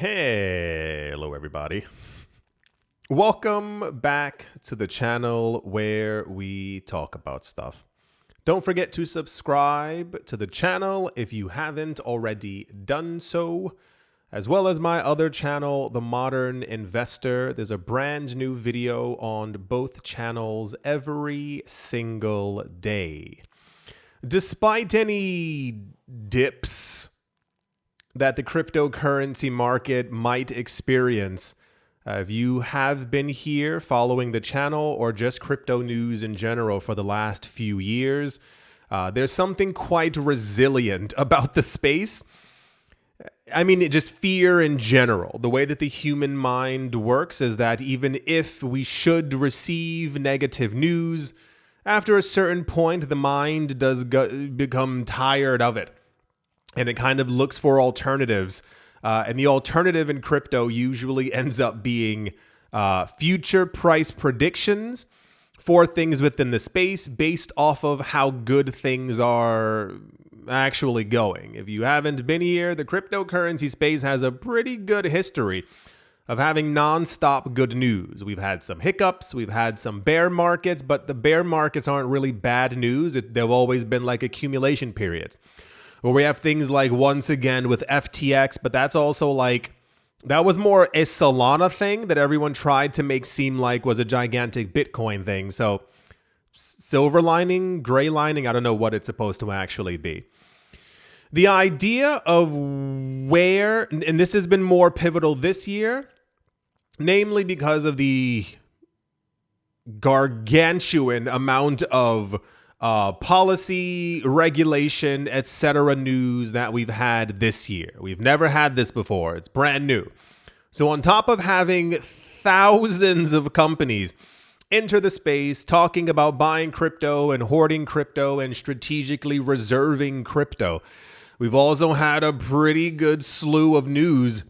Hello, everybody. Welcome back to the channel where we talk about stuff. Don't forget to subscribe to the channel if you haven't already done so, as well as my other channel, The Modern Investor. There's a brand new video on both channels every single day. Despite any dips that the cryptocurrency market might experience, if you have been here following the channel or just crypto news in general for the last few years, there's something quite resilient about the space. I mean, just fear in general. The way that the human mind works is that even if we should receive negative news, after a certain point, the mind does become tired of it. And it kind of looks for alternatives. And the alternative in crypto usually ends up being future price predictions for things within the space based off of how good things are actually going. If you haven't been here, the cryptocurrency space has a pretty good history of having nonstop good news. We've had some hiccups, we've had some bear markets, but the bear markets aren't really bad news. They've always been like accumulation periods. Where we have things like, once again, with FTX, but that's also like, that was more a Solana thing that everyone tried to make seem like was a gigantic Bitcoin thing. So silver lining, gray lining, I don't know what it's supposed to actually be. The idea of where, and this has been more pivotal this year, namely because of the gargantuan amount of policy, regulation, etc. news that we've had this year. We've never had this before. It's brand new. So on top of having thousands of companies enter the space talking about buying crypto and hoarding crypto and strategically reserving crypto, we've also had a pretty good slew of news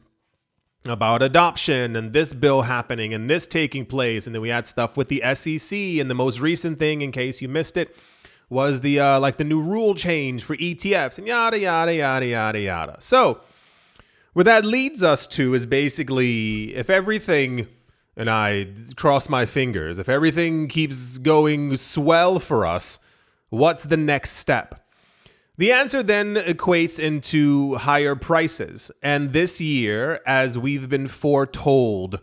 about adoption and this bill happening and this taking place. And then we had stuff with the SEC, and the most recent thing, in case you missed it, was the like the new rule change for ETFs and yada, yada, yada, yada, yada. So what that leads us to is basically, if everything, and I cross my fingers, if everything keeps going swell for us, what's the next step? The answer then equates into higher prices. And this year, as we've been foretold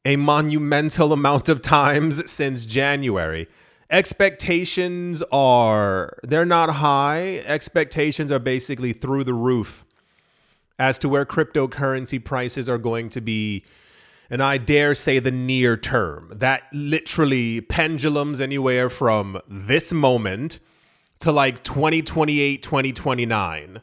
a monumental amount of times since January, expectations they're not high. Expectations are basically through the roof as to where cryptocurrency prices are going to be. And I dare say the near term. That literally pendulums anywhere from this moment to like 2028, 2029.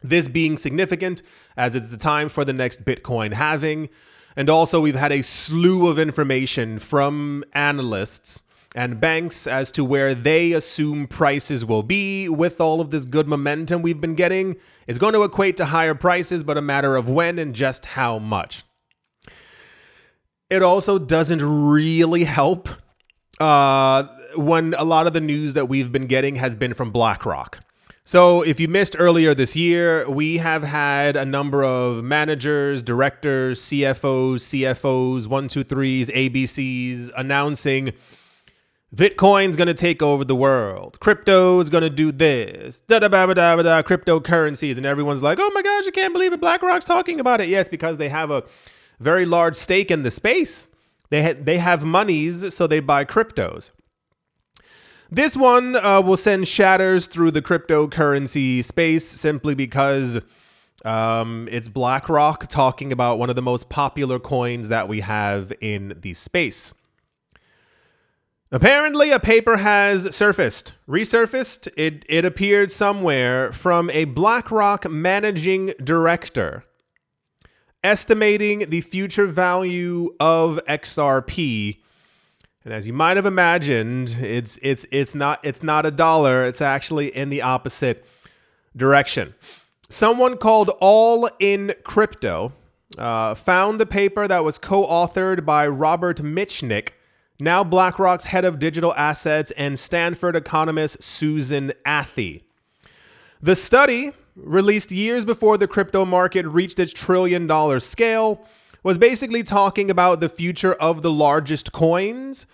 This being significant as it's the time for the next Bitcoin halving. And also we've had a slew of information from analysts and banks as to where they assume prices will be with all of this good momentum we've been getting. It's going to equate to higher prices, but a matter of when and just how much. It also doesn't really help when a lot of the news that we've been getting has been from BlackRock. So if you missed earlier this year, we have had a number of managers, directors, CFOs, 1, 2, 3s, ABCs announcing Bitcoin's going to take over the world. Crypto is going to do this. Cryptocurrencies. And everyone's like, oh my gosh, I can't believe it. BlackRock's talking about it. Yes, because they have a very large stake in the space. They have monies, so they buy cryptos. This one will send shatters through the cryptocurrency space simply because it's BlackRock talking about one of the most popular coins that we have in the space. Apparently, a paper has resurfaced. It appeared somewhere from a BlackRock managing director estimating the future value of XRP. And as you might have imagined, it's not a dollar. It's actually in the opposite direction. Someone called All in Crypto found the paper that was co-authored by Robert Mitchnick, now BlackRock's head of digital assets, and Stanford economist Susan Athey. The study released years before the crypto market reached its trillion-dollar scale, was basically talking about the future of the largest coins,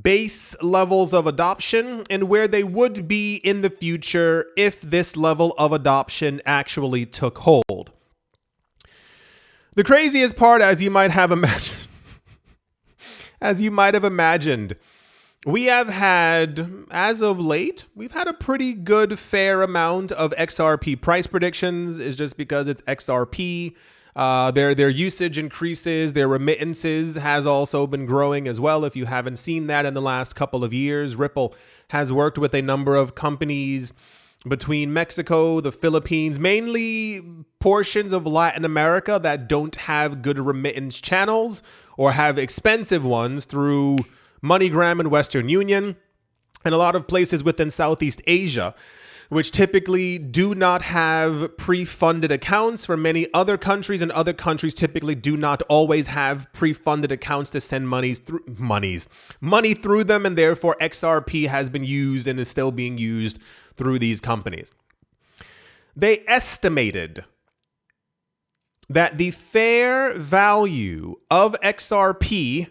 base levels of adoption, and where they would be in the future if this level of adoption actually took hold. The craziest part, as you might have imagined, we have had, as of late, we've had a pretty good fair amount of XRP price predictions. Is just because it's XRP. Their usage increases, their remittances has also been growing as well. If you haven't seen that in the last couple of years, Ripple has worked with a number of companies between Mexico, the Philippines, mainly portions of Latin America that don't have good remittance channels or have expensive ones through MoneyGram and Western Union, and a lot of places within Southeast Asia, which typically do not have pre-funded accounts. For many other countries, and other countries typically do not always have pre-funded accounts to send money through them, and therefore XRP has been used and is still being used through these companies. They estimated that the fair value of XRP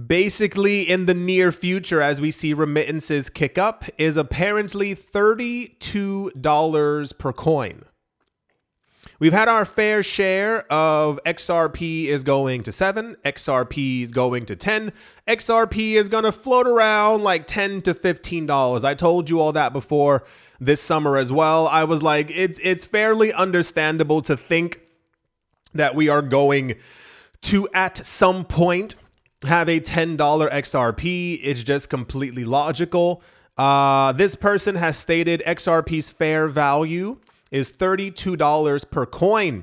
basically in the near future, as we see remittances kick up, is apparently $32 per coin. We've had our fair share of XRP is going to 7, XRP is going to 10, XRP is going to float around like $10 to $15. I told you all that before this summer as well. I was like, it's fairly understandable to think that we are going to, at some point, have a $10 XRP. It's just completely logical. This person has stated XRP's fair value is $32 per coin.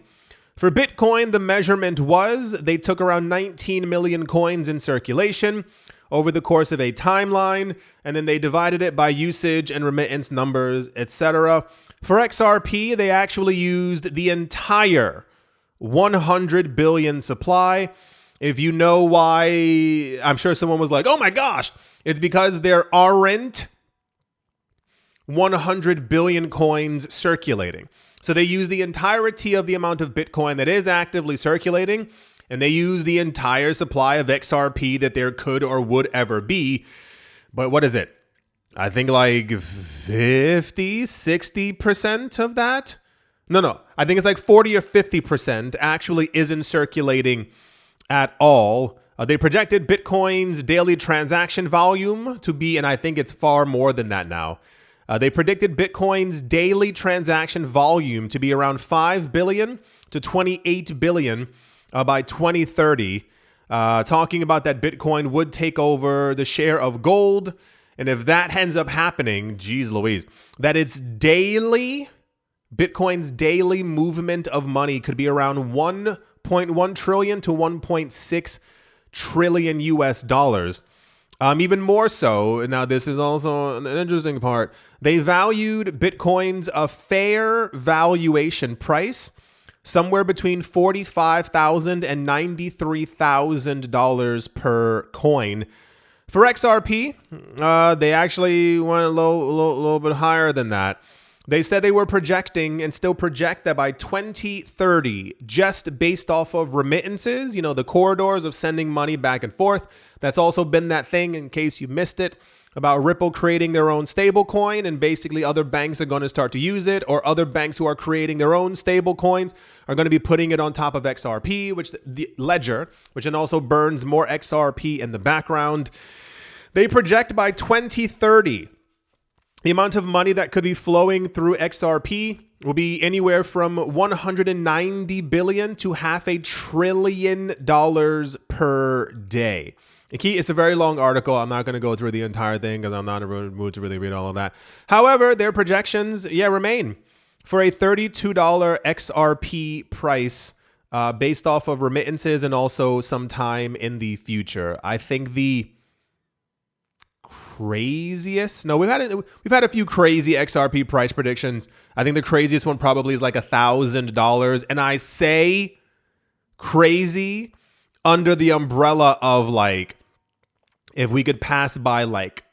For Bitcoin, the measurement was they took around 19 million coins in circulation over the course of a timeline, and then they divided it by usage and remittance numbers, etc. For XRP, they actually used the entire 100 billion supply. If you know why, I'm sure someone was like, oh my gosh, it's because there aren't 100 billion coins circulating. So they use the entirety of the amount of Bitcoin that is actively circulating, and they use the entire supply of XRP that there could or would ever be. But what is it? I think like 50-60% of that? No. I think it's like 40 or 50% actually isn't circulating at all. They projected Bitcoin's daily transaction volume to be, and I think it's far more than that now. They predicted Bitcoin's daily transaction volume to be around 5 billion to 28 billion by 2030. Talking about that Bitcoin would take over the share of gold. And if that ends up happening, geez Louise, that it's daily, Bitcoin's daily movement of money could be around 1.1 trillion to 1.6 trillion US dollars. Even more so, now this is also an interesting part, they valued Bitcoin's a fair valuation price somewhere between $45,000 and $93,000 per coin. For XRP, they actually went a little bit higher than that. They said they were projecting and still project that by 2030, just based off of remittances, the corridors of sending money back and forth. That's also been that thing, in case you missed it, about Ripple creating their own stable coin, and basically other banks are going to start to use it, or other banks who are creating their own stable coins are going to be putting it on top of XRP, which the ledger, which then also burns more XRP in the background. They project by 2030, the amount of money that could be flowing through XRP will be anywhere from 190 billion to $500 billion per day. It's a very long article. I'm not going to go through the entire thing because I'm not in a mood to really read all of that. However, their projections, remain for a $32 XRP price based off of remittances and also sometime in the future. I think the craziest, we've had a few crazy XRP price predictions. I think the craziest one probably is like $1,000, and I say crazy under the umbrella of like, if we could pass by like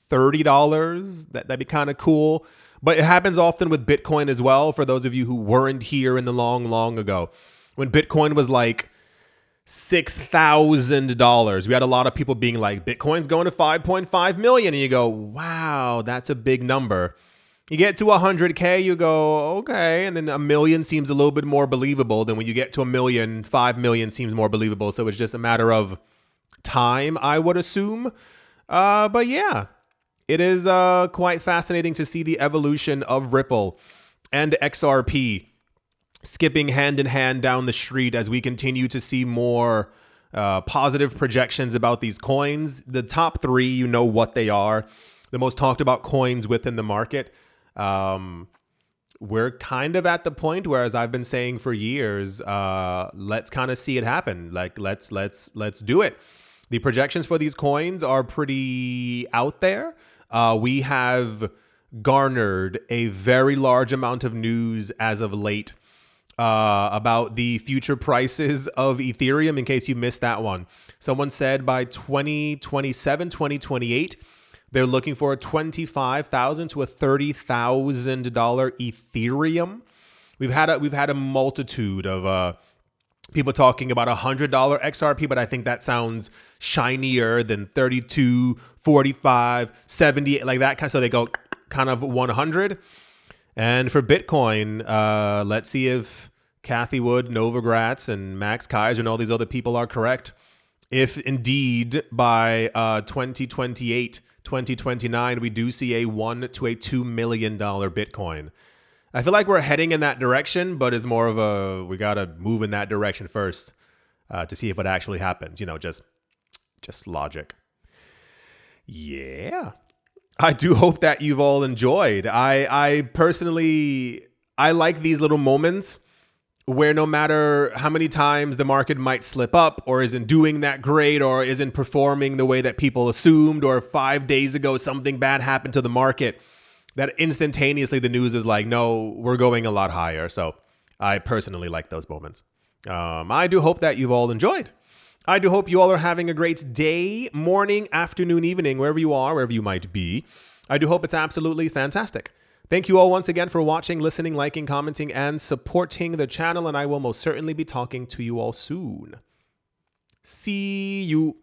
$30, that'd be kind of cool. But it happens often with Bitcoin as well. For those of you who weren't here in the long ago, when Bitcoin was like $6,000, we had a lot of people being like, Bitcoin's going to 5.5 million. And you go, wow, that's a big number. You get to 100K, you go, okay. And then a million seems a little bit more believable. Then when you get to a million, 5 million seems more believable. So it's just a matter of time, I would assume. But yeah, it is quite fascinating to see the evolution of Ripple and XRP skipping hand in hand down the street as we continue to see more positive projections about these coins. The top three, you know what they are. The most talked about coins within the market. We're kind of at the point where, as I've been saying for years, let's kind of see it happen. Like let's do it. The projections for these coins are pretty out there. We have garnered a very large amount of news as of late about the future prices of Ethereum, in case you missed that one. Someone said by 2027, 2028, they're looking for a $25,000 to a $30,000 Ethereum. We've had a multitude of people talking about $100 XRP, but I think that sounds shinier than 32, 45, 70, like that kind. So they go kind of 100. And for Bitcoin, let's see if Cathie Wood, Novogratz, and Max Kaiser and all these other people are correct. If indeed by 2028, 2029, we do see a $1 to a $2 million Bitcoin. I feel like we're heading in that direction, but it's more of a, we got to move in that direction first to see if it actually happens. You know, just logic. Yeah. I do hope that you've all enjoyed. I personally, I like these little moments where no matter how many times the market might slip up or isn't doing that great or isn't performing the way that people assumed, or 5 days ago something bad happened to the market, that instantaneously the news is like, no, we're going a lot higher. So I personally like those moments. I do hope that you've all enjoyed. I do hope you all are having a great day, morning, afternoon, evening, wherever you are, wherever you might be. I do hope it's absolutely fantastic. Thank you all once again for watching, listening, liking, commenting, and supporting the channel. And I will most certainly be talking to you all soon. See you.